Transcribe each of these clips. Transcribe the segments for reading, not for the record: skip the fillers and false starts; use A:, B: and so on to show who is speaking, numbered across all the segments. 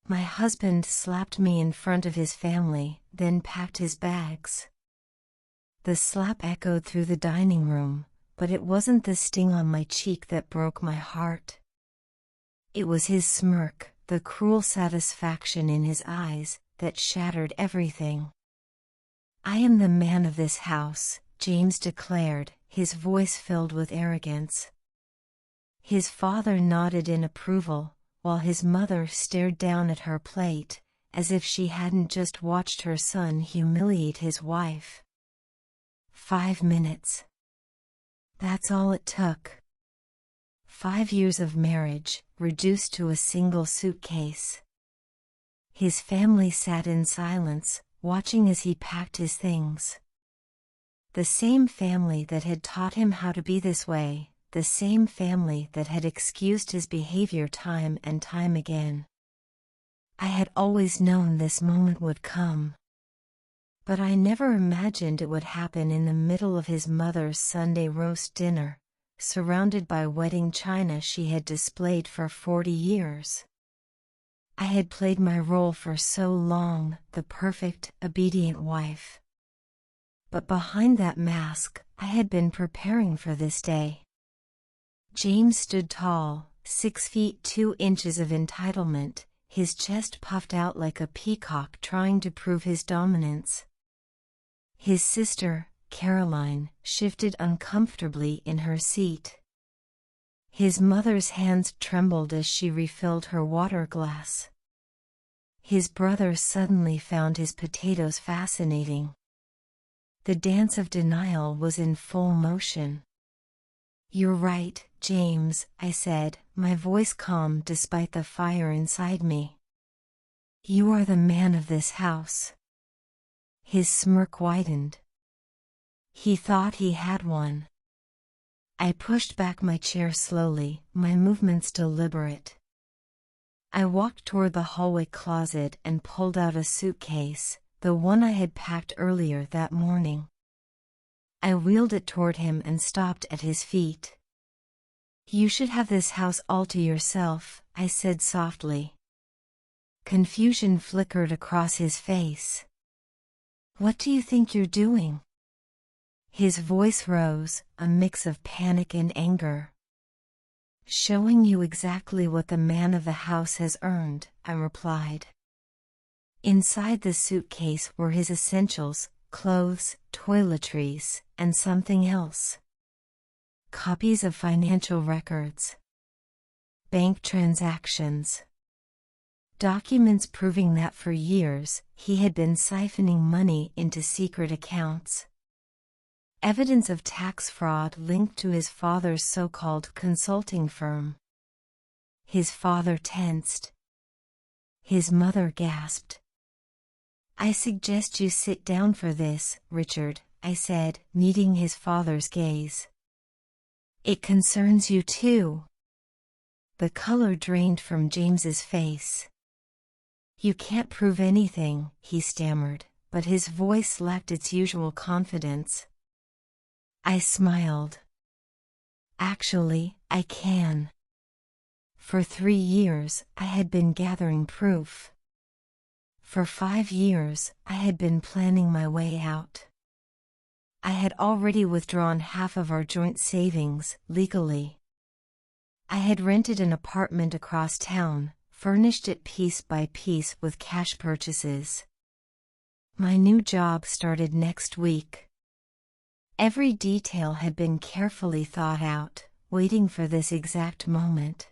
A: My husband slapped me in front of his family, then packed his bags. The slap echoed through the dining room, but it wasn't the sting on my cheek that broke my heart. It was his smirk, the cruel satisfaction in his eyes, that shattered everything. "I am the man of this house," James declared, his voice filled with arrogance. His father nodded in approval, while his mother stared down at her plate, as if she hadn't just watched her son humiliate his wife. 5 minutes. That's all it took. 5 years of marriage, reduced to a single suitcase. His family sat in silence, watching as he packed his things. The same family that had taught him how to be this way, the same family that had excused his behavior time and time again. I had always known this moment would come. But I never imagined it would happen in the middle of his mother's Sunday roast dinner, surrounded by wedding china she had displayed for 40 years. I had played my role for so long, the perfect, obedient wife. But behind that mask, I had been preparing for this day. James stood tall, 6 feet 2 inches of entitlement, his chest puffed out like a peacock trying to prove his dominance. His sister, Caroline, shifted uncomfortably in her seat. His mother's hands trembled as she refilled her water glass. His brother suddenly found his potatoes fascinating. The dance of denial was in full motion. "You're right, James," I said, my voice calm despite the fire inside me. "You are the man of this house." His smirk widened. He thought he had one. I pushed back my chair slowly, my movements deliberate. I walked toward the hallway closet and pulled out a suitcase, the one I had packed earlier that morning. I wheeled it toward him and stopped at his feet. "You should have this house all to yourself," I said softly. Confusion flickered across his face. "What do you think you're doing?" His voice rose, a mix of panic and anger. "Showing you exactly what the man of the house has earned," I replied. Inside the suitcase were his essentials, clothes, toiletries, and something else. Copies of financial records. Bank transactions. Documents proving that for years, he had been siphoning money into secret accounts. Evidence of tax fraud linked to his father's so-called consulting firm. His father tensed. His mother gasped. "I suggest you sit down for this, Richard," I said, meeting his father's gaze. "It concerns you too." The color drained from James's face. "You can't prove anything," he stammered, but his voice lacked its usual confidence. I smiled. "Actually, I can. For 3 years, I had been gathering proof. For 5 years, I had been planning my way out. I had already withdrawn half of our joint savings, legally. I had rented an apartment across town, furnished it piece by piece with cash purchases. My new job started next week. Every detail had been carefully thought out, waiting for this exact moment.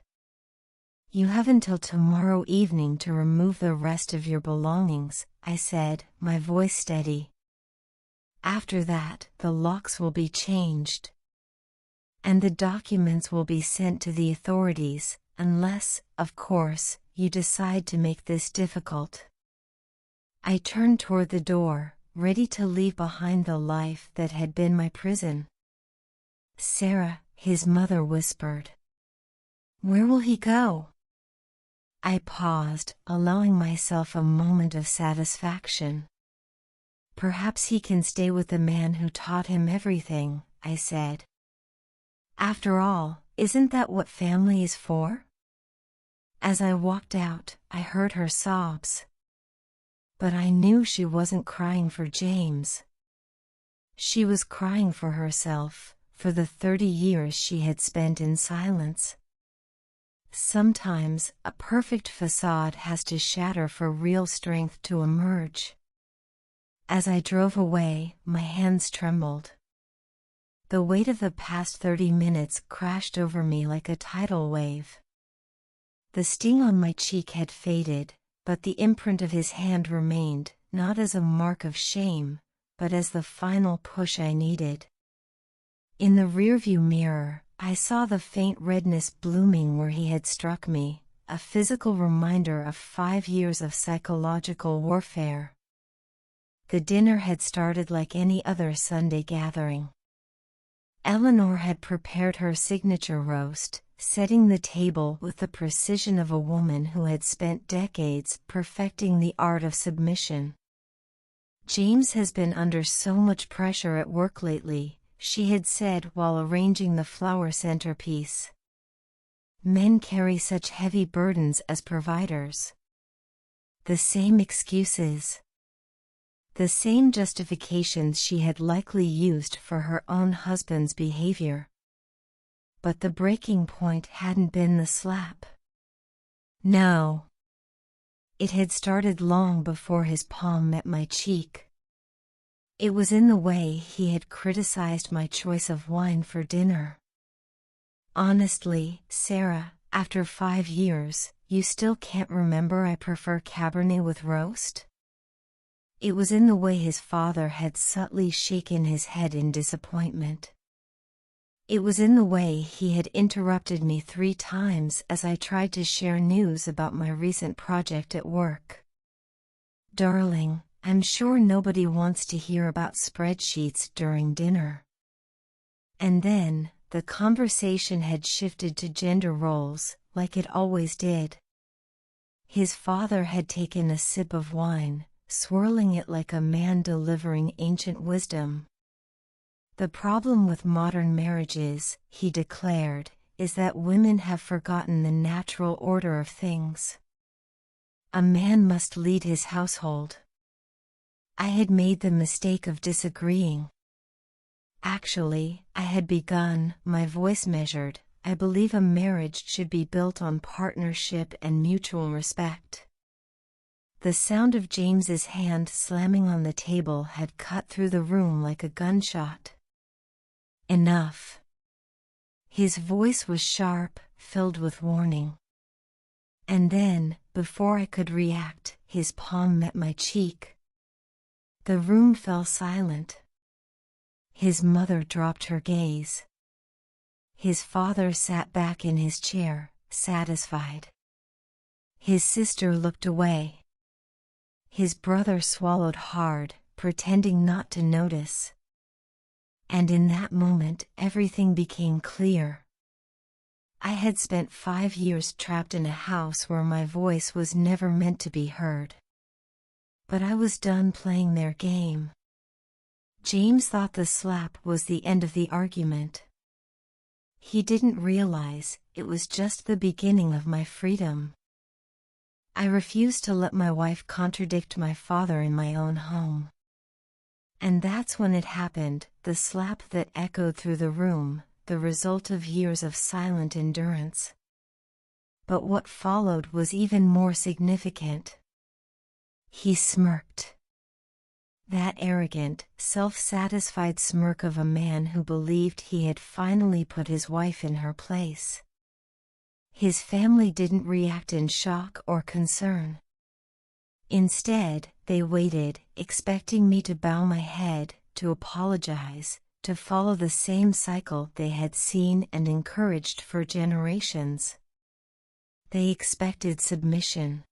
A: "You have until tomorrow evening to remove the rest of your belongings," I said, my voice steady. "After that, the locks will be changed. And the documents will be sent to the authorities, unless, of course, you decide to make this difficult." I turned toward the door, ready to leave behind the life that had been my prison. "Sarah," his mother whispered. "Where will he go?" I paused, allowing myself a moment of satisfaction. "Perhaps he can stay with the man who taught him everything," I said. "After all, isn't that what family is for?" As I walked out, I heard her sobs. But I knew she wasn't crying for James. She was crying for herself, for the 30 years she had spent in silence. Sometimes, a perfect facade has to shatter for real strength to emerge. As I drove away, my hands trembled. The weight of the past 30 minutes crashed over me like a tidal wave. The sting on my cheek had faded, but the imprint of his hand remained, not as a mark of shame, but as the final push I needed. In the rearview mirror, I saw the faint redness blooming where he had struck me, a physical reminder of 5 years of psychological warfare. The dinner had started like any other Sunday gathering. Eleanor had prepared her signature roast, setting the table with the precision of a woman who had spent decades perfecting the art of submission. James has been under so much pressure at work lately, she had said while arranging the flower centerpiece. Men carry such heavy burdens as providers. The same excuses. The same justifications she had likely used for her own husband's behavior. But the breaking point hadn't been the slap. No. It had started long before his palm met my cheek. It was in the way he had criticized my choice of wine for dinner. Honestly, Sarah, after 5 years, you still can't remember I prefer Cabernet with roast? It was in the way his father had subtly shaken his head in disappointment. It was in the way he had interrupted me 3 times as I tried to share news about my recent project at work. Darling, I'm sure nobody wants to hear about spreadsheets during dinner. And then, the conversation had shifted to gender roles, like it always did. His father had taken a sip of wine, swirling it like a man delivering ancient wisdom. The problem with modern marriages, he declared, is that women have forgotten the natural order of things. A man must lead his household. I had made the mistake of disagreeing. Actually, I had begun, my voice measured, I believe a marriage should be built on partnership and mutual respect. The sound of James's hand slamming on the table had cut through the room like a gunshot. Enough. His voice was sharp, filled with warning. And then, before I could react, his palm met my cheek. The room fell silent. His mother dropped her gaze. His father sat back in his chair, satisfied. His sister looked away. His brother swallowed hard, pretending not to notice. And in that moment, everything became clear. I had spent 5 years trapped in a house where my voice was never meant to be heard. But I was done playing their game. James thought the slap was the end of the argument. He didn't realize it was just the beginning of my freedom. I refused to let my wife contradict my father in my own home. And that's when it happened, the slap that echoed through the room, the result of years of silent endurance. But what followed was even more significant. He smirked. That arrogant, self-satisfied smirk of a man who believed he had finally put his wife in her place. His family didn't react in shock or concern. Instead, they waited, expecting me to bow my head, to apologize, to follow the same cycle they had seen and encouraged for generations. They expected submission.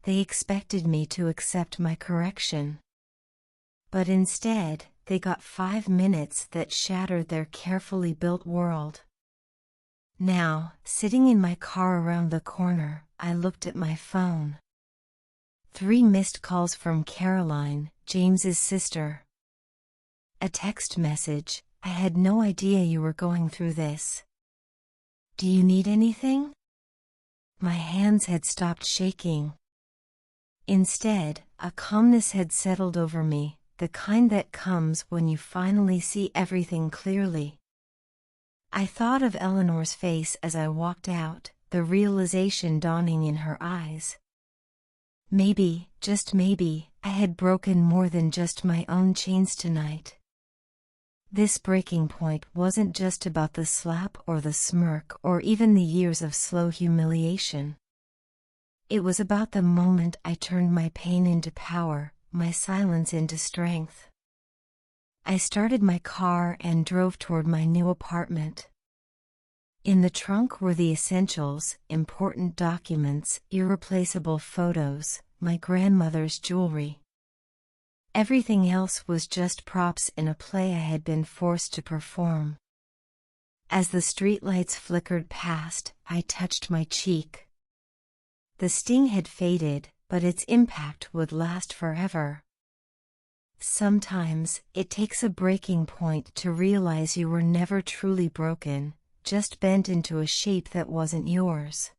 A: They expected me to accept my correction. But instead, they got 5 minutes that shattered their carefully built world. Now, sitting in my car around the corner, I looked at my phone. 3 missed calls from Caroline, James's sister. A text message, I had no idea you were going through this. Do you need anything? My hands had stopped shaking. Instead, a calmness had settled over me, the kind that comes when you finally see everything clearly. I thought of Eleanor's face as I walked out, the realization dawning in her eyes. Maybe, just maybe, I had broken more than just my own chains tonight. This breaking point wasn't just about the slap or the smirk or even the years of slow humiliation. It was about the moment I turned my pain into power, my silence into strength. I started my car and drove toward my new apartment. In the trunk were the essentials, important documents, irreplaceable photos, my grandmother's jewelry. Everything else was just props in a play I had been forced to perform. As the streetlights flickered past, I touched my cheek. The sting had faded, but its impact would last forever. Sometimes, it takes a breaking point to realize you were never truly broken, just bent into a shape that wasn't yours.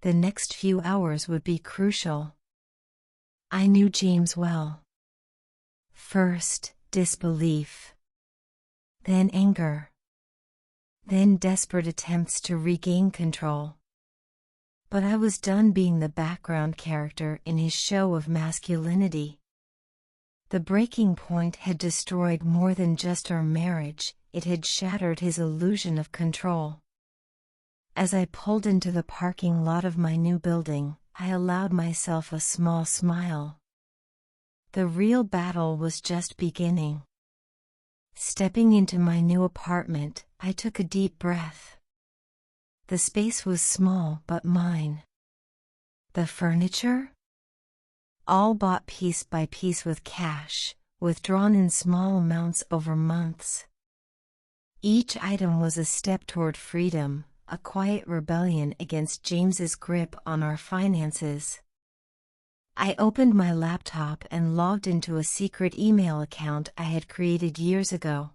A: The next few hours would be crucial. I knew James well. First, disbelief. Then anger. Then desperate attempts to regain control. But I was done being the background character in his show of masculinity. The breaking point had destroyed more than just our marriage, it had shattered his illusion of control. As I pulled into the parking lot of my new building, I allowed myself a small smile. The real battle was just beginning. Stepping into my new apartment, I took a deep breath. The space was small but mine. The furniture? All bought piece by piece with cash, withdrawn in small amounts over months. Each item was a step toward freedom, a quiet rebellion against James's grip on our finances. I opened my laptop and logged into a secret email account I had created years ago.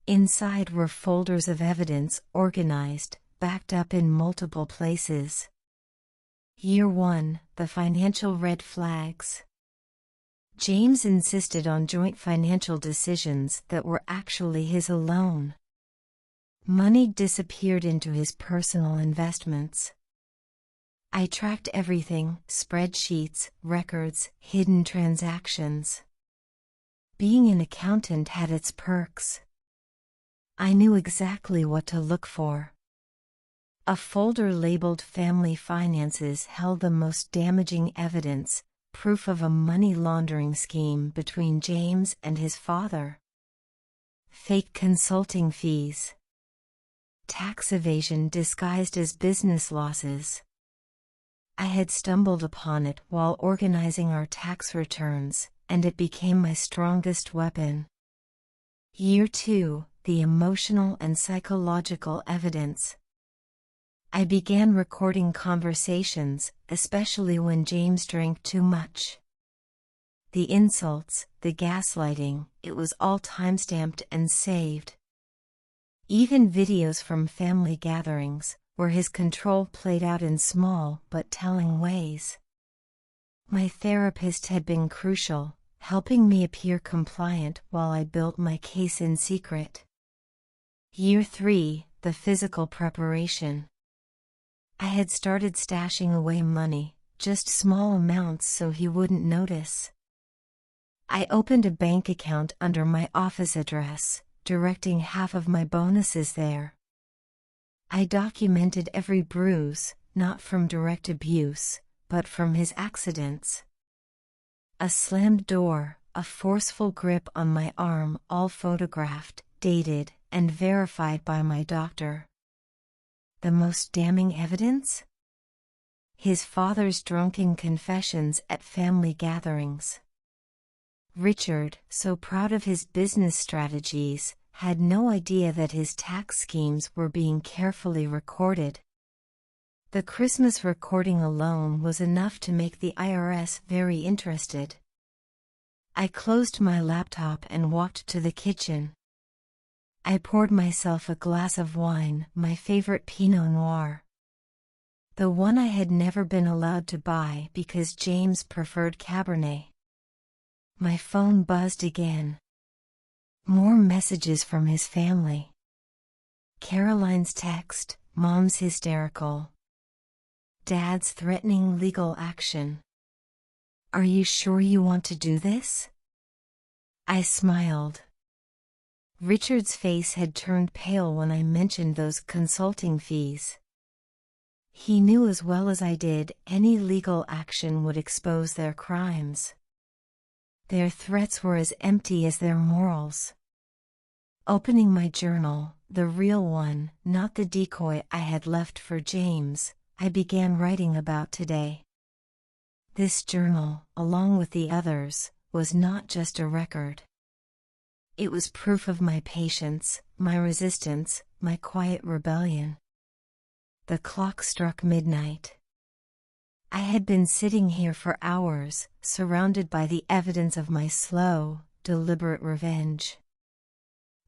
A: Inside were folders of evidence organized, backed up in multiple places. Year 1, the financial red flags. James insisted on joint financial decisions that were actually his alone. Money disappeared into his personal investments. I tracked everything, spreadsheets, records, hidden transactions. Being an accountant had its perks. I knew exactly what to look for. A folder labeled Family Finances held the most damaging evidence, proof of a money laundering scheme between James and his father. Fake consulting fees. Tax evasion disguised as business losses. I had stumbled upon it while organizing our tax returns, and it became my strongest weapon. Year 2, the emotional and psychological evidence. I began recording conversations, especially when James drank too much. The insults, the gaslighting, it was all timestamped and saved. Even videos from family gatherings, where his control played out in small but telling ways. My therapist had been crucial, helping me appear compliant while I built my case in secret. Year 3, the physical preparation. I had started stashing away money, just small amounts so he wouldn't notice. I opened a bank account under my office address, directing half of my bonuses there. I documented every bruise, not from direct abuse, but from his accidents. A slammed door, a forceful grip on my arm, all photographed, dated, and verified by my doctor. The most damning evidence? His father's drunken confessions at family gatherings. Richard, so proud of his business strategies, had no idea that his tax schemes were being carefully recorded. The Christmas recording alone was enough to make the IRS very interested. I closed my laptop and walked to the kitchen. I poured myself a glass of wine, my favorite Pinot Noir. The one I had never been allowed to buy because James preferred Cabernet. My phone buzzed again. More messages from his family. Caroline's text, Mom's hysterical. Dad's threatening legal action. Are you sure you want to do this? I smiled. Richard's face had turned pale when I mentioned those consulting fees. He knew as well as I did any legal action would expose their crimes. Their threats were as empty as their morals. Opening my journal, the real one, not the decoy I had left for James, I began writing about today. This journal, along with the others, was not just a record. It was proof of my patience, my resistance, my quiet rebellion. The clock struck midnight. I had been sitting here for hours, surrounded by the evidence of my slow, deliberate revenge.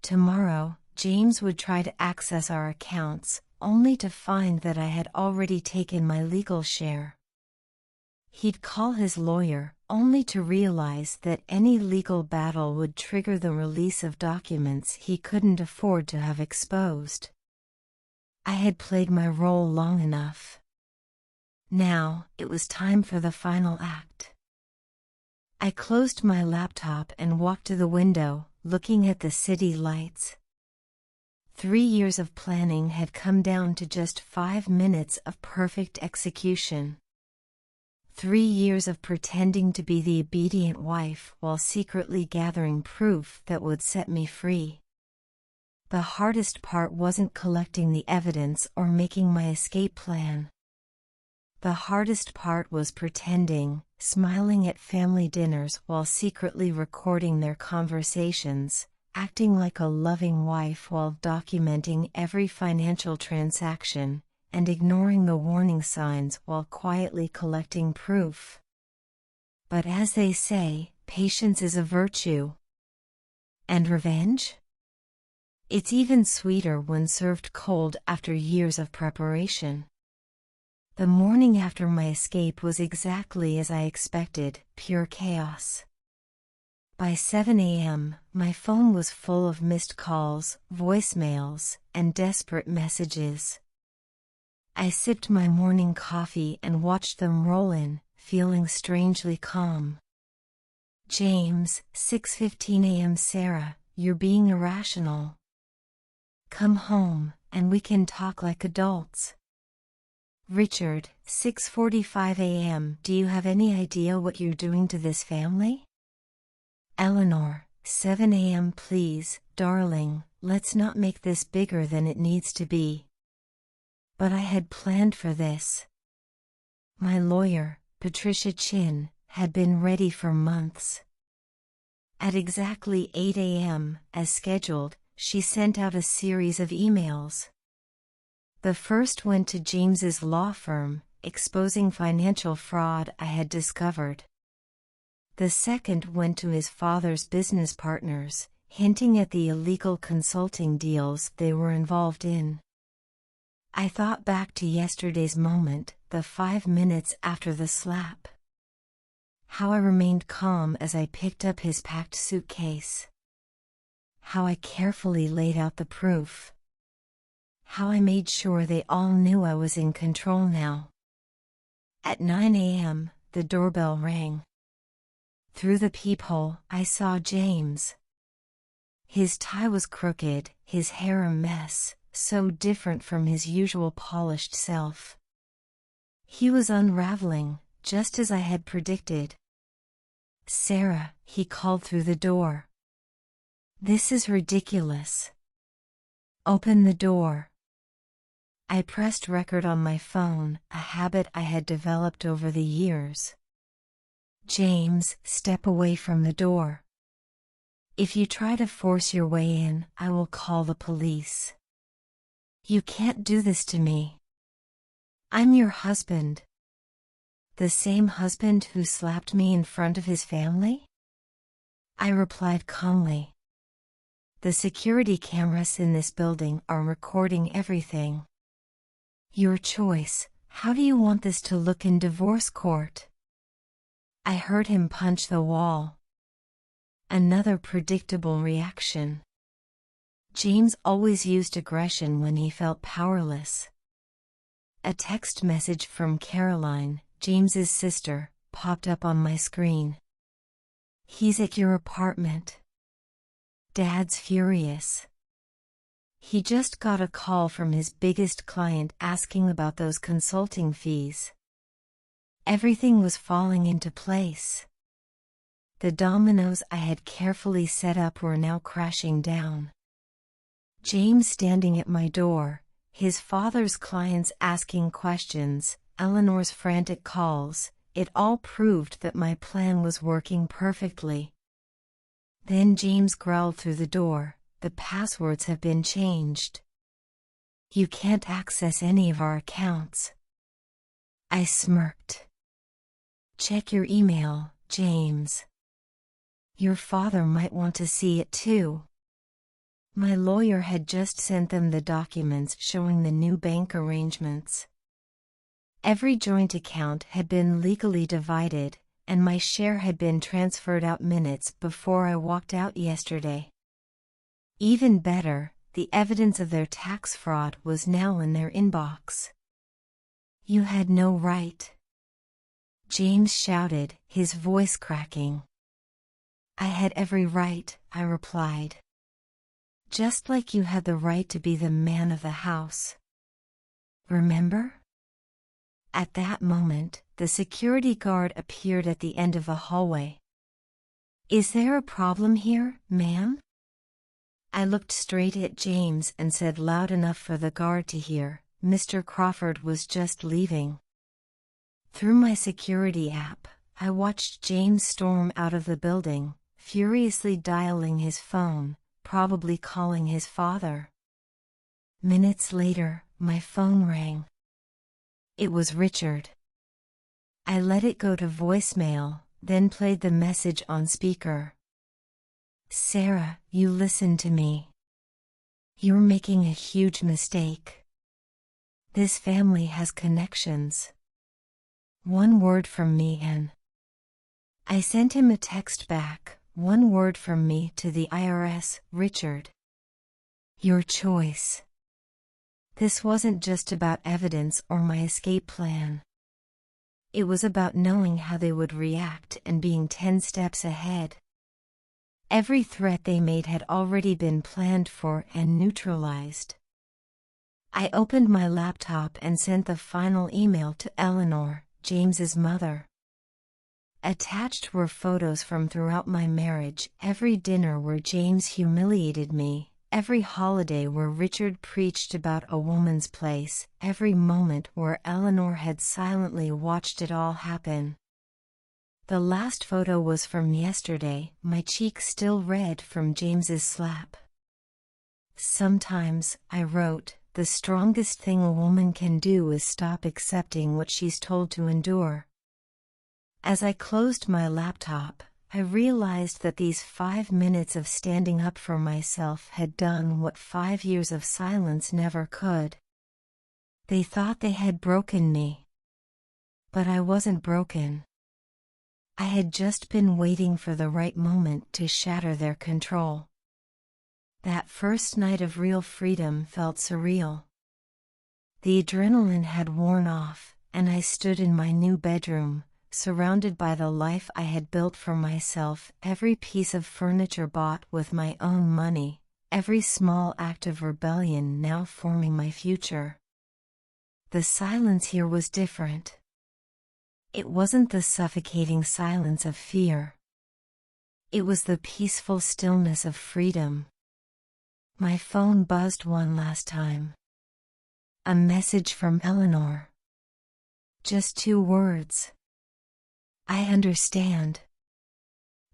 A: Tomorrow, James would try to access our accounts, only to find that I had already taken my legal share. He'd call his lawyer, only to realize that any legal battle would trigger the release of documents he couldn't afford to have exposed. I had played my role long enough. Now, it was time for the final act. I closed my laptop and walked to the window, looking at the city lights. 3 years of planning had come down to just 5 minutes of perfect execution. 3 years of pretending to be the obedient wife while secretly gathering proof that would set me free. The hardest part wasn't collecting the evidence or making my escape plan. The hardest part was pretending, smiling at family dinners while secretly recording their conversations, acting like a loving wife while documenting every financial transaction, and ignoring the warning signs while quietly collecting proof. But as they say, patience is a virtue. And revenge? It's even sweeter when served cold after years of preparation. The morning after my escape was exactly as I expected, pure chaos. By 7 a.m., my phone was full of missed calls, voicemails, and desperate messages. I sipped my morning coffee and watched them roll in, feeling strangely calm. James, 6:15 a.m. Sarah, you're being irrational. Come home, and we can talk like adults. Richard, 6:45 a.m. Do you have any idea what you're doing to this family? Eleanor, 7 a.m. Please, darling, let's not make this bigger than it needs to be. But I had planned for this. My lawyer, Patricia Chin, had been ready for months. At exactly 8 a.m., as scheduled, she sent out a series of emails. The first went to James's law firm, exposing financial fraud I had discovered. The second went to his father's business partners, hinting at the illegal consulting deals they were involved in. I thought back to yesterday's moment, the 5 minutes after the slap. How I remained calm as I picked up his packed suitcase. How I carefully laid out the proof. How I made sure they all knew I was in control now. At 9 a.m., the doorbell rang. Through the peephole, I saw James. His tie was crooked, his hair a mess, so different from his usual polished self. He was unraveling, just as I had predicted. Sarah, he called through the door. This is ridiculous. Open the door. I pressed record on my phone, a habit I had developed over the years. James, step away from the door. If you try to force your way in, I will call the police. You can't do this to me. I'm your husband. The same husband who slapped me in front of his family? I replied calmly. The security cameras in this building are recording everything. Your choice, How do you want this to look in divorce court? I heard him punch the wall. Another predictable reaction. James always used aggression when he felt powerless. A text message from Caroline, James's sister, popped up on my screen. He's at your apartment. Dad's furious. He just got a call from his biggest client asking about those consulting fees. Everything was falling into place. The dominoes I had carefully set up were now crashing down. James standing at my door, his father's clients asking questions, Eleanor's frantic calls, it all proved that my plan was working perfectly. Then James growled through the door, "The passwords have been changed. You can't access any of our accounts." I smirked. "Check your email, James. Your father might want to see it too." My lawyer had just sent them the documents showing the new bank arrangements. Every joint account had been legally divided, and my share had been transferred out minutes before I walked out yesterday. Even better, the evidence of their tax fraud was now in their inbox. "You had no right," James shouted, his voice cracking. "I had every right," I replied. "Just like you had the right to be the man of the house. Remember?" At that moment, the security guard appeared at the end of the hallway. "Is there a problem here, ma'am?" I looked straight at James and said loud enough for the guard to hear, "Mr. Crawford was just leaving." Through my security app, I watched James storm out of the building, furiously dialing his phone, probably calling his father. Minutes later, my phone rang. It was Richard. I let it go to voicemail, then played the message on speaker. "Sarah, you listen to me. You're making a huge mistake. This family has connections. One word from me and..." I sent him a text back, "One word from me to the IRS, Richard. Your choice." This wasn't just about evidence or my escape plan. It was about knowing how they would react and being 10 steps ahead. Every threat they made had already been planned for and neutralized. I opened my laptop and sent the final email to Eleanor, James's mother. Attached were photos from throughout my marriage, every dinner where James humiliated me, every holiday where Richard preached about a woman's place, every moment where Eleanor had silently watched it all happen. The last photo was from yesterday, my cheek still red from James's slap. "Sometimes," I wrote, "the strongest thing a woman can do is stop accepting what she's told to endure." As I closed my laptop, I realized that these 5 minutes of standing up for myself had done what 5 years of silence never could. They thought they had broken me. But I wasn't broken. I had just been waiting for the right moment to shatter their control. That first night of real freedom felt surreal. The adrenaline had worn off, and I stood in my new bedroom, surrounded by the life I had built for myself, every piece of furniture bought with my own money, every small act of rebellion now forming my future. The silence here was different. It wasn't the suffocating silence of fear. It was the peaceful stillness of freedom. My phone buzzed one last time. A message from Eleanor. Just 2 words. "I understand."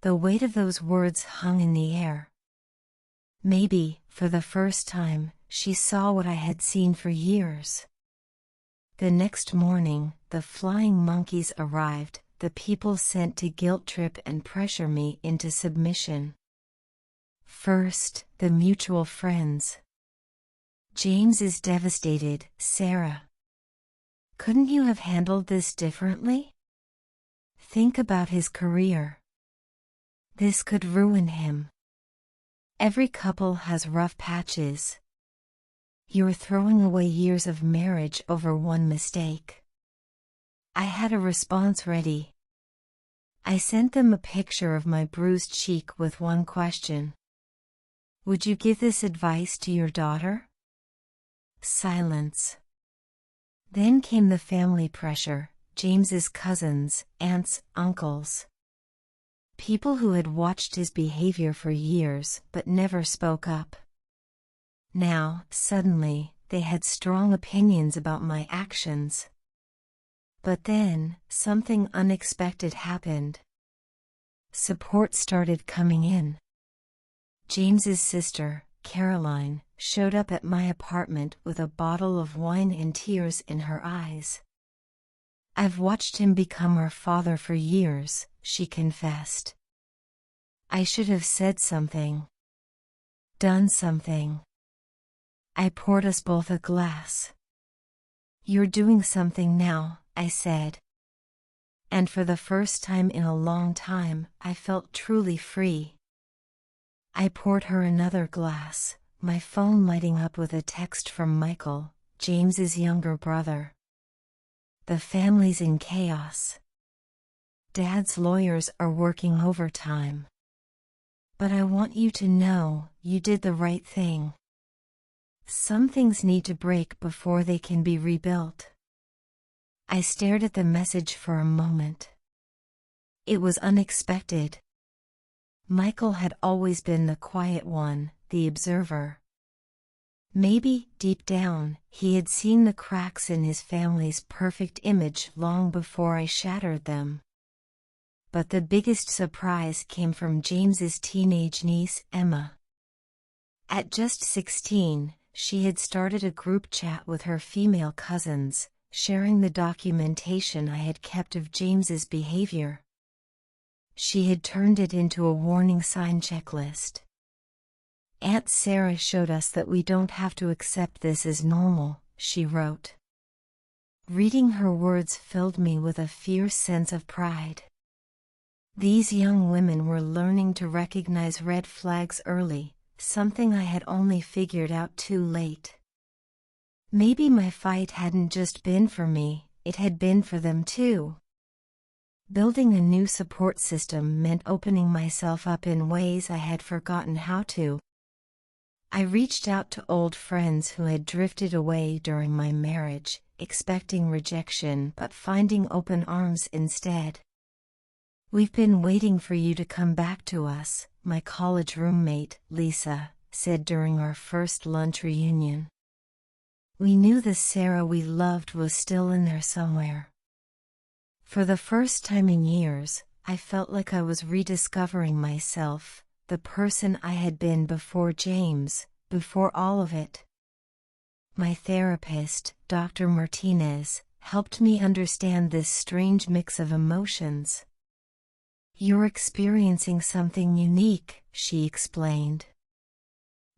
A: The weight of those words hung in the air. Maybe, for the first time, she saw what I had seen for years. The next morning, the flying monkeys arrived, the people sent to guilt trip and pressure me into submission. First, the mutual friends. "James is devastated, Sarah. Couldn't you have handled this differently? Think about his career. This could ruin him. Every couple has rough patches. You're throwing away years of marriage over one mistake. I had a response ready. I sent them a picture of my bruised cheek with one question. Would you give this advice to your daughter? Silence. Then came the family pressure, James's cousins, aunts, uncles. People who had watched his behavior for years but never spoke up. Now, suddenly, they had strong opinions about my actions. But then, something unexpected happened. Support started coming in. James's sister, Caroline, showed up at my apartment with a bottle of wine and tears in her eyes. I've watched him become our father for years, she confessed. I should have said something. Done something. I poured us both a glass. You're doing something now, I said. And for the first time in a long time, I felt truly free. I poured her another glass, my phone lighting up with a text from Michael, James's younger brother. The family's in chaos. Dad's lawyers are working overtime. But I want you to know, you did the right thing. Some things need to break before they can be rebuilt. I stared at the message for a moment. It was unexpected. Michael had always been the quiet one, the observer. Maybe, deep down, he had seen the cracks in his family's perfect image long before I shattered them. But the biggest surprise came from James's teenage niece, Emma. At just 16, she had started a group chat with her female cousins, sharing the documentation I had kept of James's behavior. She had turned it into a warning sign checklist. Aunt Sarah showed us that we don't have to accept this as normal, she wrote. Reading her words filled me with a fierce sense of pride. These young women were learning to recognize red flags early, something I had only figured out too late. Maybe my fight hadn't just been for me, it had been for them too. Building a new support system meant opening myself up in ways I had forgotten how to. I reached out to old friends who had drifted away during my marriage, expecting rejection but finding open arms instead. We've been waiting for you to come back to us, my college roommate, Lisa, said during our first lunch reunion. We knew the Sarah we loved was still in there somewhere. For the first time in years, I felt like I was rediscovering myself, the person I had been before James, before all of it. My therapist, Dr. Martinez, helped me understand this strange mix of emotions. You're experiencing something unique, she explained.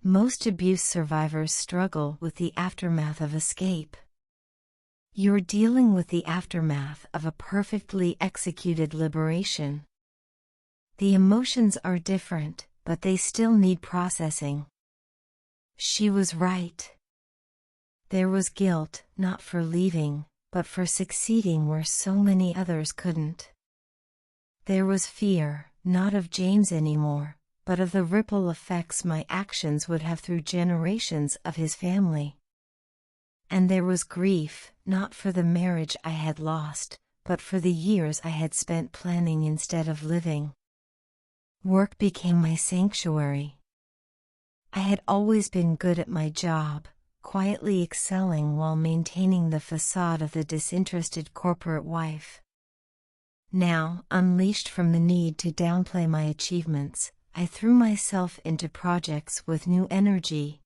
A: Most abuse survivors struggle with the aftermath of escape. You're dealing with the aftermath of a perfectly executed liberation. The emotions are different, but they still need processing. She was right. There was guilt, not for leaving, but for succeeding where so many others couldn't. There was fear, not of James anymore, but of the ripple effects my actions would have through generations of his family. And there was grief, not for the marriage I had lost, but for the years I had spent planning instead of living. Work became my sanctuary. I had always been good at my job, quietly excelling while maintaining the facade of the disinterested corporate wife. Now, unleashed from the need to downplay my achievements, I threw myself into projects with new energy.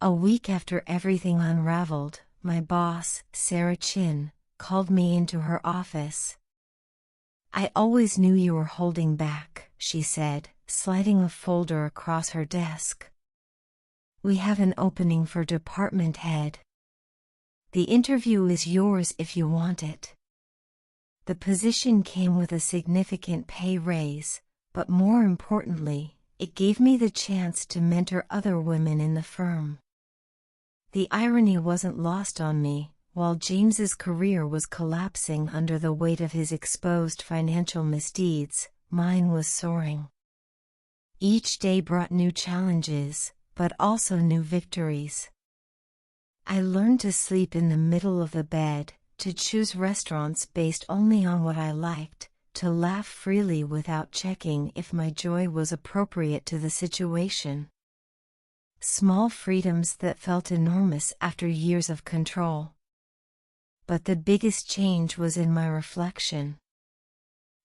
A: A week after everything unraveled, my boss, Sarah Chin, called me into her office. I always knew you were holding back, she said, sliding a folder across her desk. We have an opening for department head. The interview is yours if you want it. The position came with a significant pay raise, but more importantly, it gave me the chance to mentor other women in the firm. The irony wasn't lost on me. While James's career was collapsing under the weight of his exposed financial misdeeds, mine was soaring. Each day brought new challenges, but also new victories. I learned to sleep in the middle of the bed, to choose restaurants based only on what I liked, to laugh freely without checking if my joy was appropriate to the situation. Small freedoms that felt enormous after years of control. But the biggest change was in my reflection.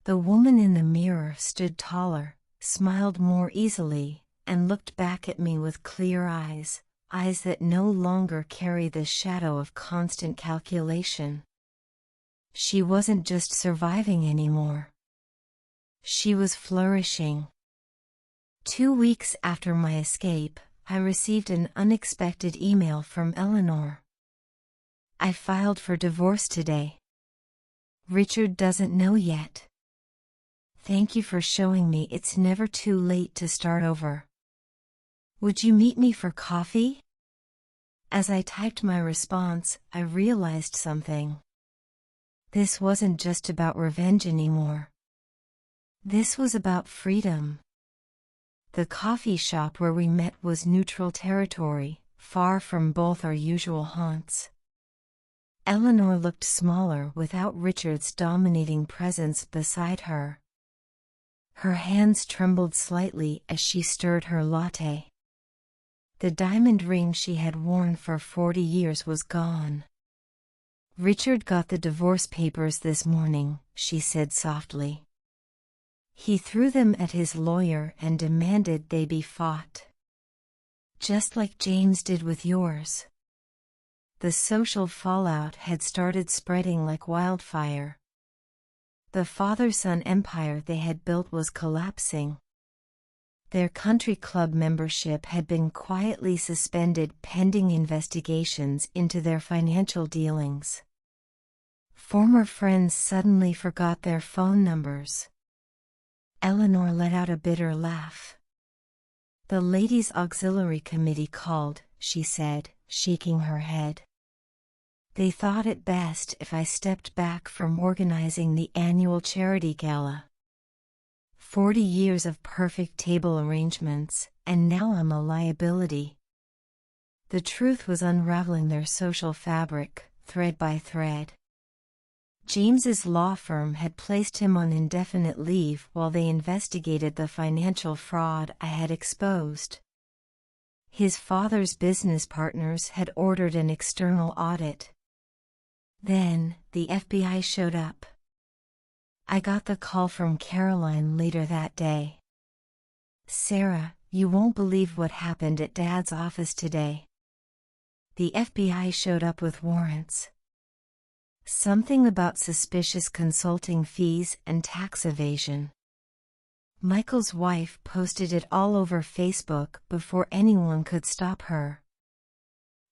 A: The woman in the mirror stood taller, smiled more easily, and looked back at me with clear eyes, eyes that no longer carry the shadow of constant calculation. She wasn't just surviving anymore. She was flourishing. 2 weeks after my escape, I received an unexpected email from Eleanor. I filed for divorce today. Richard doesn't know yet. Thank you for showing me it's never too late to start over. Would you meet me for coffee? As I typed my response, I realized something. This wasn't just about revenge anymore. This was about freedom. The coffee shop where we met was neutral territory, far from both our usual haunts. Eleanor looked smaller without Richard's dominating presence beside her. Her hands trembled slightly as she stirred her latte. The diamond ring she had worn for 40 years was gone. Richard got the divorce papers this morning, she said softly. He threw them at his lawyer and demanded they be fought. Just like James did with yours. The social fallout had started spreading like wildfire. The father-son empire they had built was collapsing. Their country club membership had been quietly suspended pending investigations into their financial dealings. Former friends suddenly forgot their phone numbers. Eleanor let out a bitter laugh. The Ladies' Auxiliary Committee called, she said, shaking her head. They thought it best if I stepped back from organizing the annual charity gala. 40 years of perfect table arrangements, and now I'm a liability. The truth was unraveling their social fabric, thread by thread. James's law firm had placed him on indefinite leave while they investigated the financial fraud I had exposed. His father's business partners had ordered an external audit. Then, the FBI showed up. I got the call from Caroline later that day. Sarah, you won't believe what happened at Dad's office today. The FBI showed up with warrants. Something about suspicious consulting fees and tax evasion. Michael's wife posted it all over Facebook before anyone could stop her.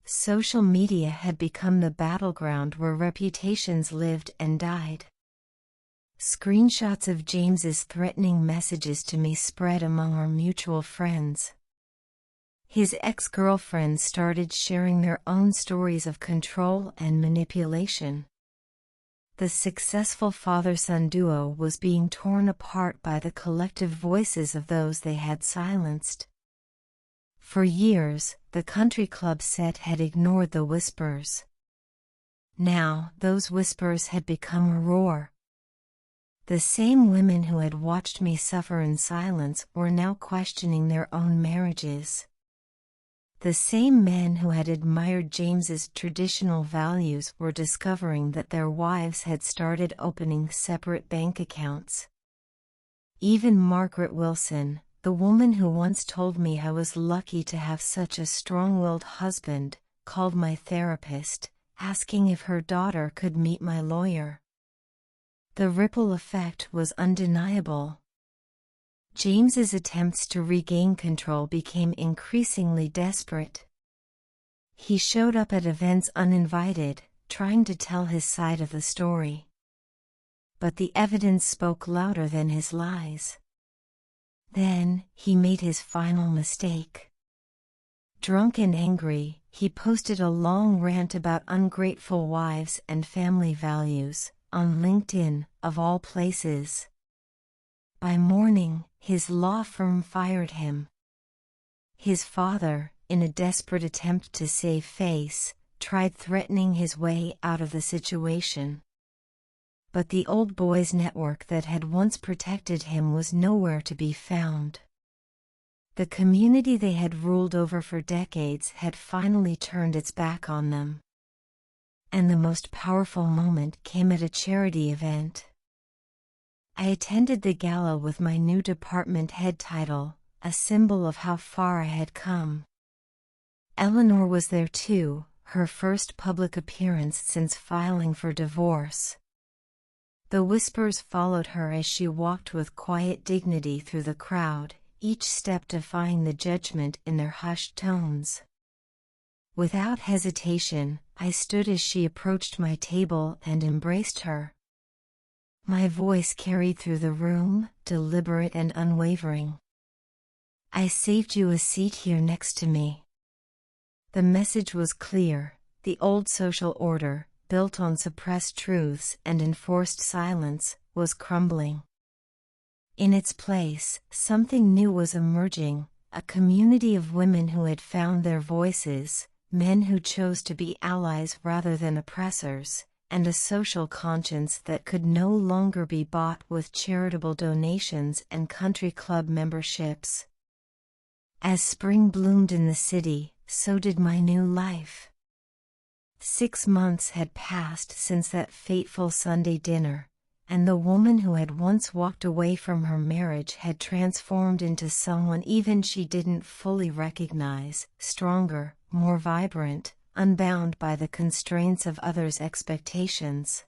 A: Social media had become the battleground where reputations lived and died. Screenshots of James's threatening messages to me spread among our mutual friends. His ex-girlfriends started sharing their own stories of control and manipulation. The successful father-son duo was being torn apart by the collective voices of those they had silenced. For years, the country club set had ignored the whispers. Now, those whispers had become a roar. The same women who had watched me suffer in silence were now questioning their own marriages. The same men who had admired James's traditional values were discovering that their wives had started opening separate bank accounts. Even Margaret Wilson, the woman who once told me I was lucky to have such a strong-willed husband, called my therapist, asking if her daughter could meet my lawyer. The ripple effect was undeniable. James's attempts to regain control became increasingly desperate. He showed up at events uninvited, trying to tell his side of the story. But the evidence spoke louder than his lies. Then, he made his final mistake. Drunk and angry, he posted a long rant about ungrateful wives and family values, on LinkedIn, of all places. By morning, his law firm fired him. His father, in a desperate attempt to save face, tried threatening his way out of the situation. But the old boys network that had once protected him was nowhere to be found. The community they had ruled over for decades had finally turned its back on them. And the most powerful moment came at a charity event. I attended the gala with my new department head title, a symbol of how far I had come. Eleanor was there too, her first public appearance since filing for divorce. The whispers followed her as she walked with quiet dignity through the crowd, each step defying the judgment in their hushed tones. Without hesitation, I stood as she approached my table and embraced her. My voice carried through the room, deliberate and unwavering. "I saved you a seat here next to me." The message was clear: the old social order, built on suppressed truths and enforced silence, was crumbling. In its place, something new was emerging, a community of women who had found their voices, men who chose to be allies rather than oppressors, and a social conscience that could no longer be bought with charitable donations and country club memberships. As spring bloomed in the city, so did my new life. 6 months had passed since that fateful Sunday dinner, and the woman who had once walked away from her marriage had transformed into someone even she didn't fully recognize, stronger, more vibrant, unbound by the constraints of others' expectations.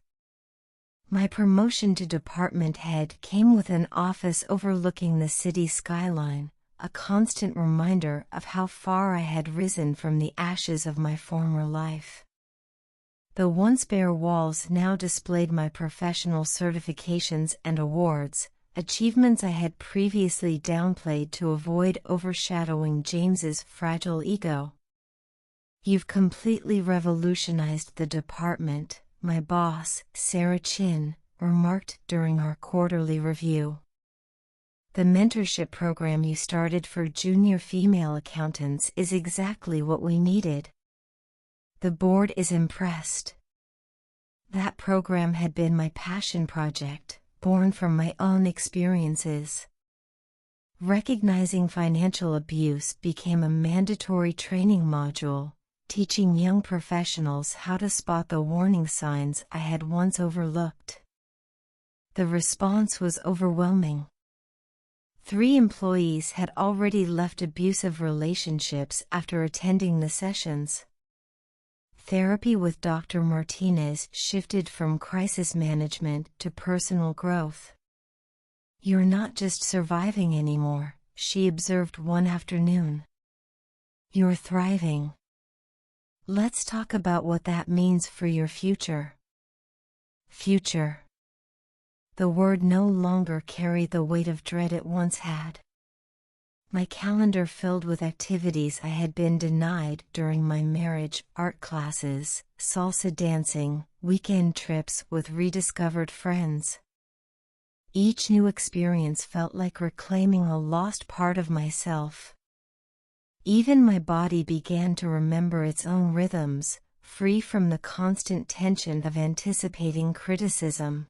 A: My promotion to department head came with an office overlooking the city skyline, a constant reminder of how far I had risen from the ashes of my former life. The once bare walls now displayed my professional certifications and awards, achievements I had previously downplayed to avoid overshadowing James's fragile ego. "You've completely revolutionized the department," my boss, Sarah Chin, remarked during our quarterly review. "The mentorship program you started for junior female accountants is exactly what we needed." The board is impressed. That program had been my passion project, born from my own experiences. Recognizing financial abuse became a mandatory training module, teaching young professionals how to spot the warning signs I had once overlooked. The response was overwhelming. 3 employees had already left abusive relationships after attending the sessions. Therapy with Dr. Martinez shifted from crisis management to personal growth. "You're not just surviving anymore," she observed one afternoon. "You're thriving. Let's talk about what that means for your future." Future. The word no longer carried the weight of dread it once had. My calendar filled with activities I had been denied during my marriage, art classes, salsa dancing, weekend trips with rediscovered friends. Each new experience felt like reclaiming a lost part of myself. Even my body began to remember its own rhythms, free from the constant tension of anticipating criticism.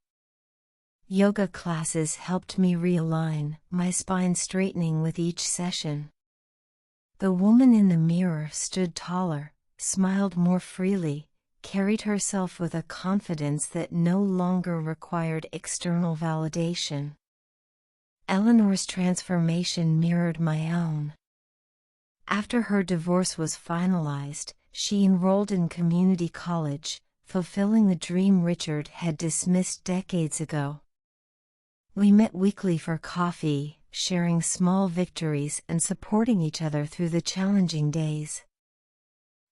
A: Yoga classes helped me realign, my spine straightening with each session. The woman in the mirror stood taller, smiled more freely, carried herself with a confidence that no longer required external validation. Eleanor's transformation mirrored my own. After her divorce was finalized, she enrolled in community college, fulfilling the dream Richard had dismissed decades ago. We met weekly for coffee, sharing small victories and supporting each other through the challenging days.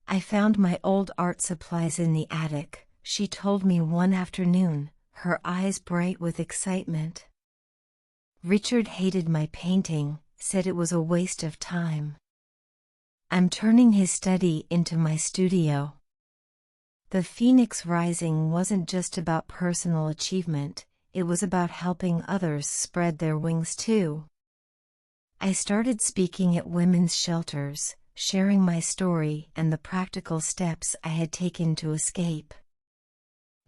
A: I found my old art supplies in the attic, she told me one afternoon, her eyes bright with excitement. Richard hated my painting, said it was a waste of time. I'm turning his study into my studio. The Phoenix Rising wasn't just about personal achievement, it was about helping others spread their wings too. I started speaking at women's shelters, sharing my story and the practical steps I had taken to escape.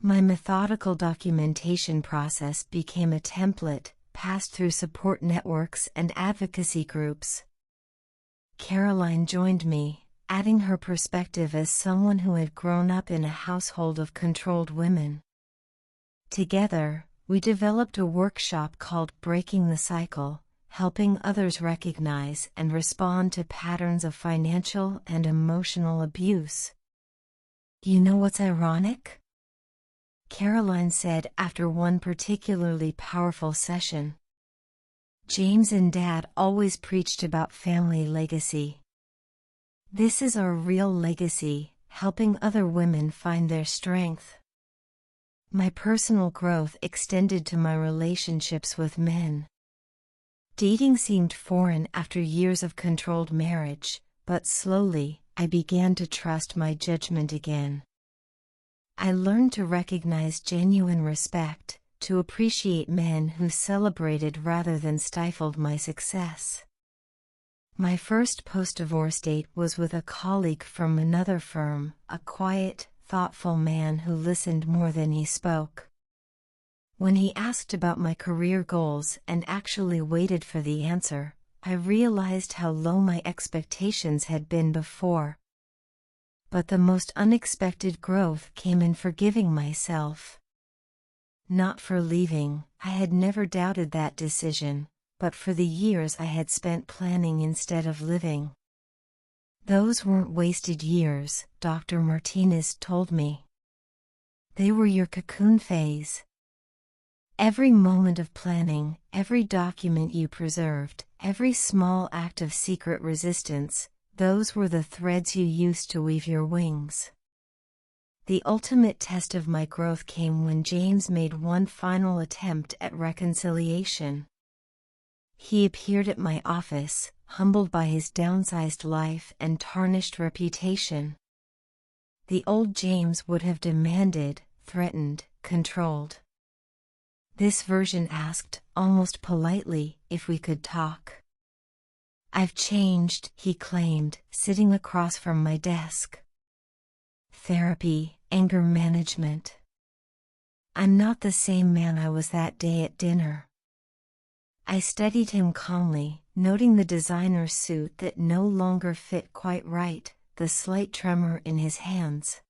A: My methodical documentation process became a template, passed through support networks and advocacy groups. Caroline joined me, adding her perspective as someone who had grown up in a household of controlled women. Together, we developed a workshop called Breaking the Cycle, helping others recognize and respond to patterns of financial and emotional abuse. You know what's ironic? Caroline said after one particularly powerful session. James and Dad always preached about family legacy. This is our real legacy, helping other women find their strength. My personal growth extended to my relationships with men. Dating seemed foreign after years of controlled marriage, but slowly, I began to trust my judgment again. I learned to recognize genuine respect, to appreciate men who celebrated rather than stifled my success. My first post-divorce date was with a colleague from another firm, a quiet, thoughtful man who listened more than he spoke. When he asked about my career goals and actually waited for the answer, I realized how low my expectations had been before. But the most unexpected growth came in forgiving myself. Not for leaving, I had never doubted that decision, but for the years I had spent planning instead of living. Those weren't wasted years, Dr. Martinez told me. They were your cocoon phase. Every moment of planning, every document you preserved, every small act of secret resistance, those were the threads you used to weave your wings. The ultimate test of my growth came when James made one final attempt at reconciliation. He appeared at my office, humbled by his downsized life and tarnished reputation. The old James would have demanded, threatened, controlled. This version asked, almost politely, if we could talk. I've changed, he claimed, sitting across from my desk. Therapy, anger management. I'm not the same man I was that day at dinner. I studied him calmly, noting the designer suit that no longer fit quite right, the slight tremor in his hands.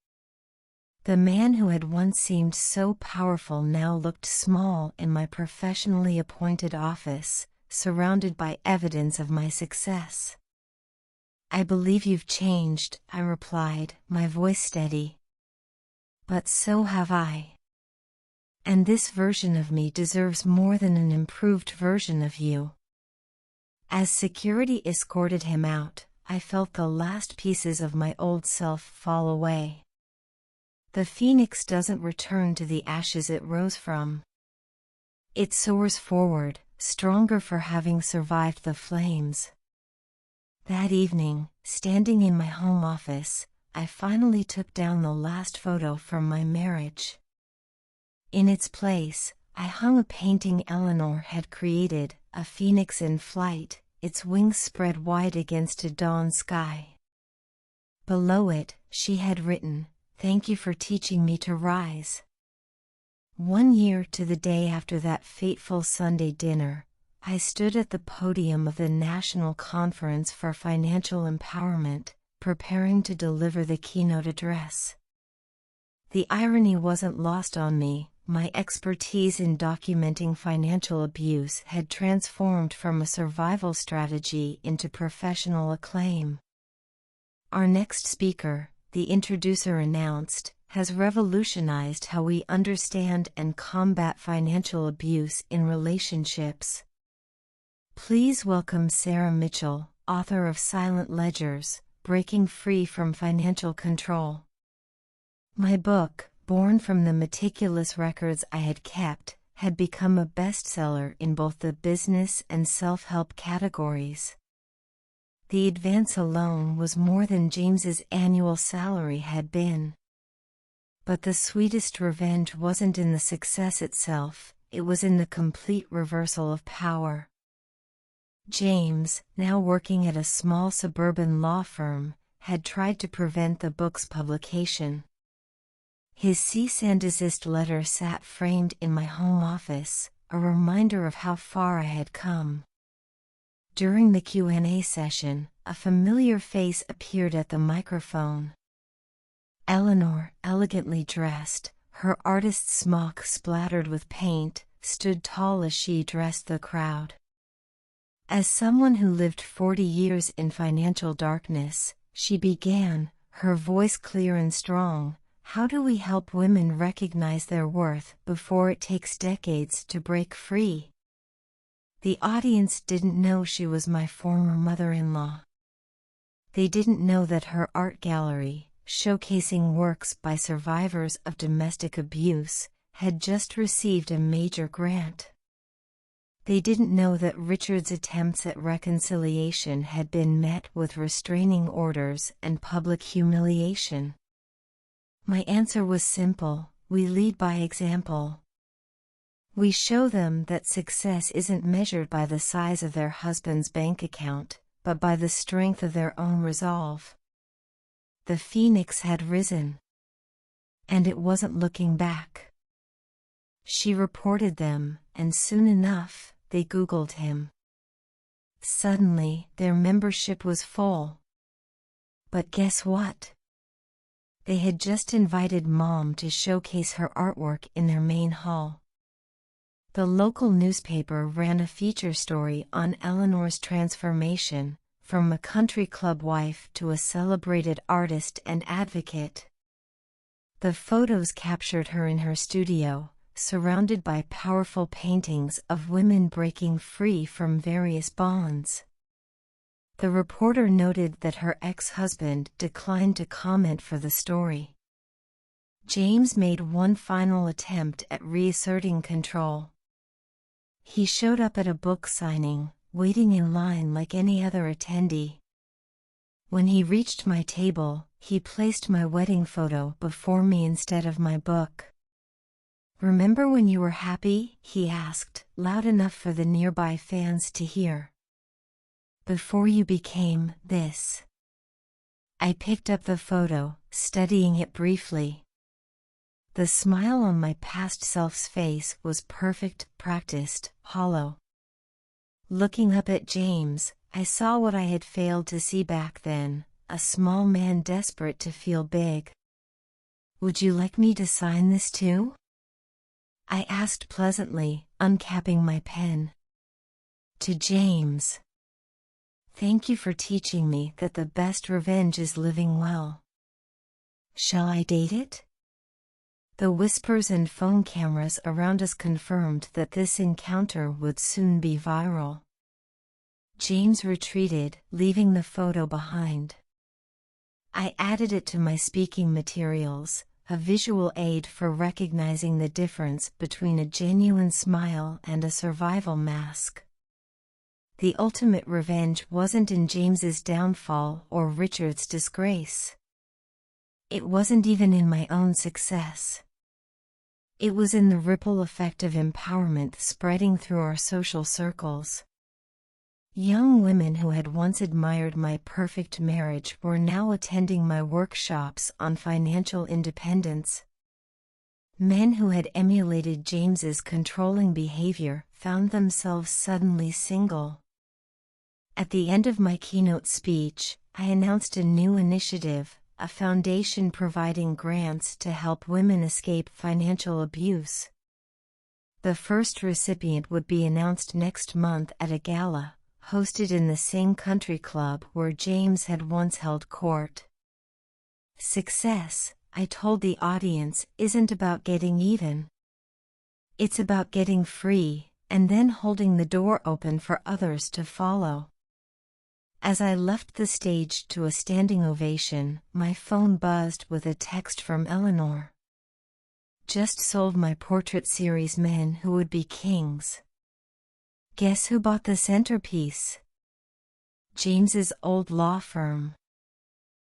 A: The man who had once seemed so powerful now looked small in my professionally appointed office, surrounded by evidence of my success. I believe you've changed, I replied, my voice steady. But so have I. And this version of me deserves more than an improved version of you. As security escorted him out, I felt the last pieces of my old self fall away. The phoenix doesn't return to the ashes it rose from. It soars forward, stronger for having survived the flames. That evening, standing in my home office, I finally took down the last photo from my marriage. In its place, I hung a painting Eleanor had created, a phoenix in flight, its wings spread wide against a dawn sky. Below it, she had written, "Thank you for teaching me to rise." 1 year to the day after that fateful Sunday dinner, I stood at the podium of the National Conference for Financial Empowerment, preparing to deliver the keynote address. The irony wasn't lost on me. My expertise in documenting financial abuse had transformed from a survival strategy into professional acclaim. Our next speaker, the introducer announced, has revolutionized how we understand and combat financial abuse in relationships. Please welcome Sarah Mitchell, author of Silent Ledgers, Breaking Free from Financial Control. My book, born from the meticulous records I had kept, had become a bestseller in both the business and self-help categories. The advance alone was more than James's annual salary had been. But the sweetest revenge wasn't in the success itself, it was in the complete reversal of power. James, now working at a small suburban law firm, had tried to prevent the book's publication. His cease and desist letter sat framed in my home office, a reminder of how far I had come. During the Q&A session, a familiar face appeared at the microphone. Eleanor, elegantly dressed, her artist's smock splattered with paint, stood tall as she addressed the crowd. As someone who lived 40 years in financial darkness, she began, her voice clear and strong. How do we help women recognize their worth before it takes decades to break free? The audience didn't know she was my former mother-in-law. They didn't know that her art gallery, showcasing works by survivors of domestic abuse, had just received a major grant. They didn't know that Richard's attempts at reconciliation had been met with restraining orders and public humiliation. My answer was simple: we lead by example. We show them that success isn't measured by the size of their husband's bank account, but by the strength of their own resolve. The phoenix had risen. And it wasn't looking back. She reported them, and soon enough, they Googled him. Suddenly, their membership was full. But guess what? They had just invited Mom to showcase her artwork in their main hall. The local newspaper ran a feature story on Eleanor's transformation, from a country club wife to a celebrated artist and advocate. The photos captured her in her studio, surrounded by powerful paintings of women breaking free from various bonds. The reporter noted that her ex-husband declined to comment for the story. James made one final attempt at reasserting control. He showed up at a book signing, waiting in line like any other attendee. When he reached my table, he placed my wedding photo before me instead of my book. "Remember when you were happy?" he asked, loud enough for the nearby fans to hear. "Before you became this." I picked up the photo, studying it briefly. The smile on my past self's face was perfect, practiced, hollow. Looking up at James, I saw what I had failed to see back then, a small man desperate to feel big. "Would you like me to sign this too?" I asked pleasantly, uncapping my pen. To James. "Thank you for teaching me that the best revenge is living well. Shall I date it?" The whispers and phone cameras around us confirmed that this encounter would soon be viral. James retreated, leaving the photo behind. I added it to my speaking materials, a visual aid for recognizing the difference between a genuine smile and a survival mask. The ultimate revenge wasn't in James's downfall or Richard's disgrace. It wasn't even in my own success. It was in the ripple effect of empowerment spreading through our social circles. Young women who had once admired my perfect marriage were now attending my workshops on financial independence. Men who had emulated James's controlling behavior found themselves suddenly single. At the end of my keynote speech, I announced a new initiative, a foundation providing grants to help women escape financial abuse. The first recipient would be announced next month at a gala, hosted in the same country club where James had once held court. Success, I told the audience, isn't about getting even. It's about getting free, and then holding the door open for others to follow. As I left the stage to a standing ovation, my phone buzzed with a text from Eleanor. Just sold my portrait series Men Who Would Be Kings. Guess who bought the centerpiece? James's old law firm.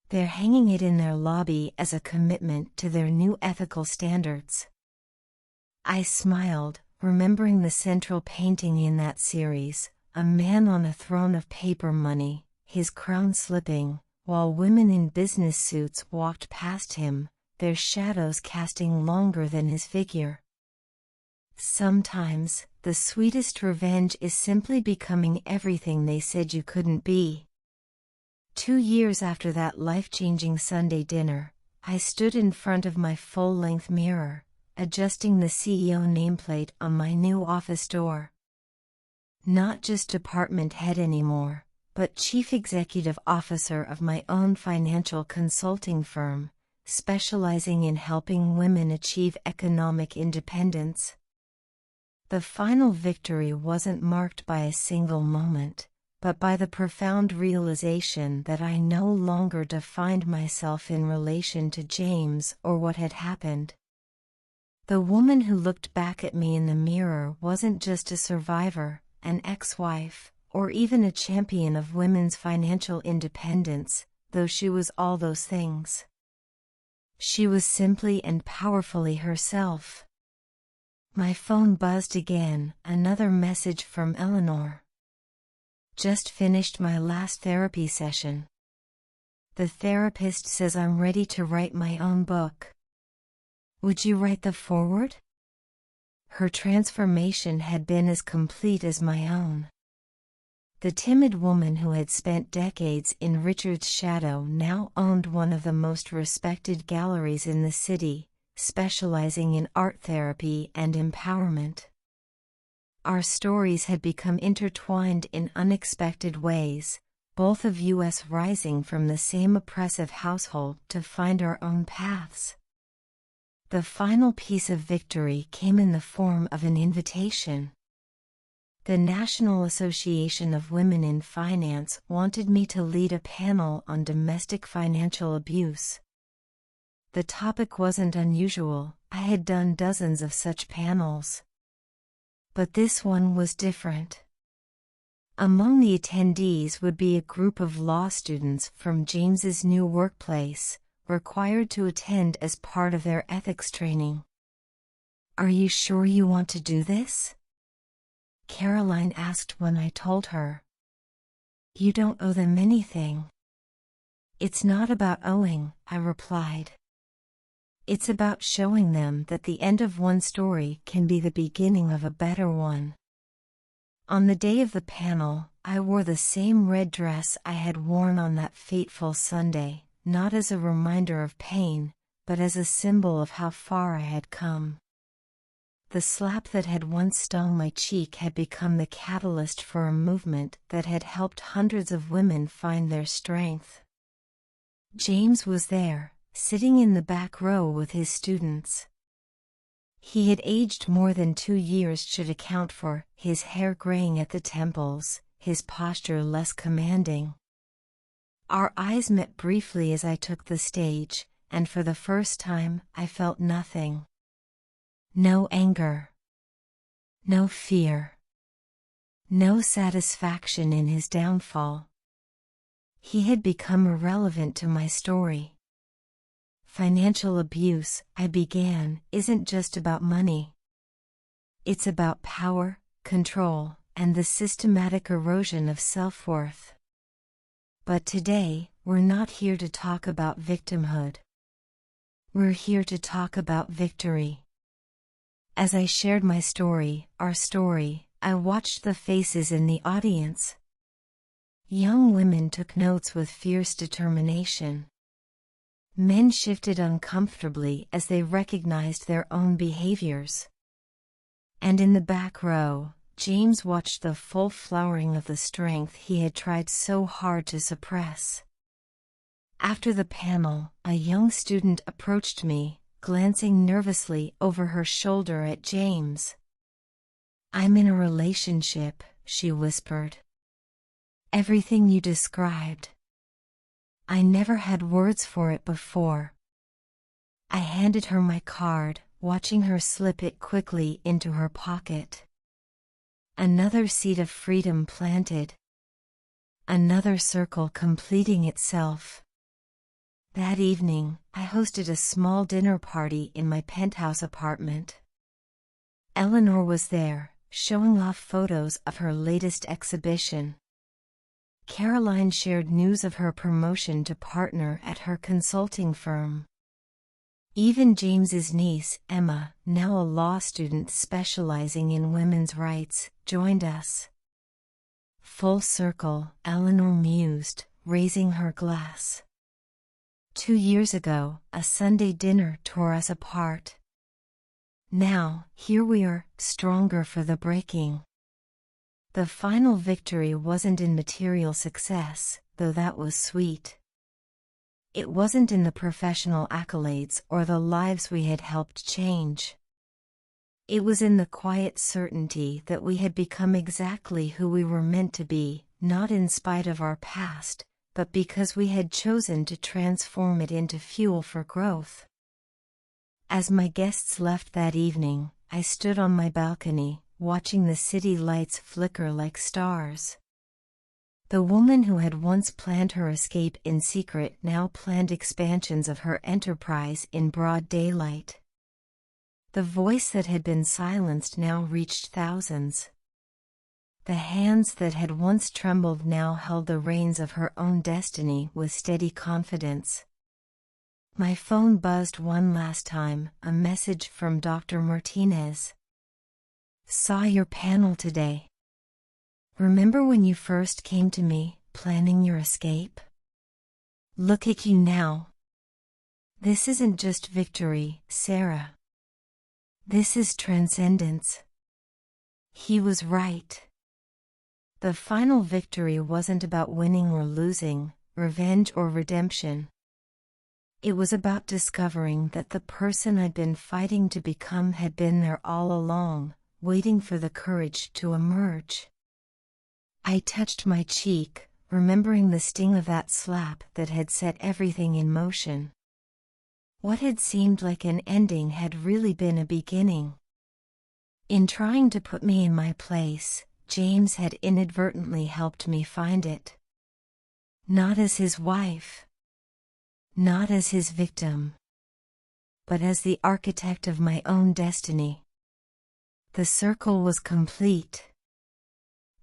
A: They're hanging it in their lobby as a commitment to their new ethical standards. I smiled, remembering the central painting in that series, a man on a throne of paper money, his crown slipping, while women in business suits walked past him, their shadows casting longer than his figure. Sometimes, the sweetest revenge is simply becoming everything they said you couldn't be. 2 years after that life-changing Sunday dinner, I stood in front of my full-length mirror, adjusting the CEO nameplate on my new office door. Not just department head anymore, but chief executive officer of my own financial consulting firm, specializing in helping women achieve economic independence. The final victory wasn't marked by a single moment, but by the profound realization that I no longer defined myself in relation to James or what had happened. The woman who looked back at me in the mirror wasn't just a survivor, an ex-wife, or even a champion of women's financial independence, though she was all those things. She was simply and powerfully herself. My phone buzzed again, another message from Eleanor. Just finished my last therapy session. The therapist says I'm ready to write my own book. Would you write the foreword? Her transformation had been as complete as my own. The timid woman who had spent decades in Richard's shadow now owned one of the most respected galleries in the city, specializing in art therapy and empowerment. Our stories had become intertwined in unexpected ways, both of us rising from the same oppressive household to find our own paths. The final piece of victory came in the form of an invitation. The National Association of Women in Finance wanted me to lead a panel on domestic financial abuse. The topic wasn't unusual, I had done dozens of such panels. But this one was different. Among the attendees would be a group of law students from James's new workplace, required to attend as part of their ethics training. Are you sure you want to do this? Caroline asked when I told her. You don't owe them anything. It's not about owing, I replied. It's about showing them that the end of one story can be the beginning of a better one. On the day of the panel, I wore the same red dress I had worn on that fateful Sunday, not as a reminder of pain, but as a symbol of how far I had come. The slap that had once stung my cheek had become the catalyst for a movement that had helped hundreds of women find their strength. James was there, sitting in the back row with his students. He had aged more than 2 years should account for his hair graying at the temples, his posture less commanding. Our eyes met briefly as I took the stage, and for the first time I felt nothing. No anger. No fear. No satisfaction in his downfall. He had become irrelevant to my story. Financial abuse, I began, isn't just about money. It's about power, control, and the systematic erosion of self-worth. But today, we're not here to talk about victimhood. We're here to talk about victory. As I shared my story, our story, I watched the faces in the audience. Young women took notes with fierce determination. Men shifted uncomfortably as they recognized their own behaviors. And in the back row, James watched the full flowering of the strength he had tried so hard to suppress. After the panel, a young student approached me, glancing nervously over her shoulder at James. I'm in a relationship, she whispered. Everything you described. I never had words for it before. I handed her my card, watching her slip it quickly into her pocket. Another seed of freedom planted. Another circle completing itself. That evening, I hosted a small dinner party in my penthouse apartment. Eleanor was there, showing off photos of her latest exhibition. Caroline shared news of her promotion to partner at her consulting firm. Even James's niece, Emma, now a law student specializing in women's rights, joined us. Full circle, Eleanor mused, raising her glass. 2 years ago, a Sunday dinner tore us apart. Now, here we are, stronger for the breaking. The final victory wasn't in material success, though that was sweet. It wasn't in the professional accolades or the lives we had helped change. It was in the quiet certainty that we had become exactly who we were meant to be, not in spite of our past, but because we had chosen to transform it into fuel for growth. As my guests left that evening, I stood on my balcony, watching the city lights flicker like stars. The woman who had once planned her escape in secret now planned expansions of her enterprise in broad daylight. The voice that had been silenced now reached thousands. The hands that had once trembled now held the reins of her own destiny with steady confidence. My phone buzzed one last time, a message from Dr. Martinez. Saw your panel today. Remember when you first came to me, planning your escape? Look at you now. This isn't just victory, Sarah. This is transcendence. He was right. The final victory wasn't about winning or losing, revenge or redemption. It was about discovering that the person I'd been fighting to become had been there all along, waiting for the courage to emerge. I touched my cheek, remembering the sting of that slap that had set everything in motion. What had seemed like an ending had really been a beginning. In trying to put me in my place, James had inadvertently helped me find it. Not as his wife. Not as his victim. But as the architect of my own destiny. The circle was complete.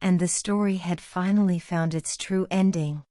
A: And the story had finally found its true ending.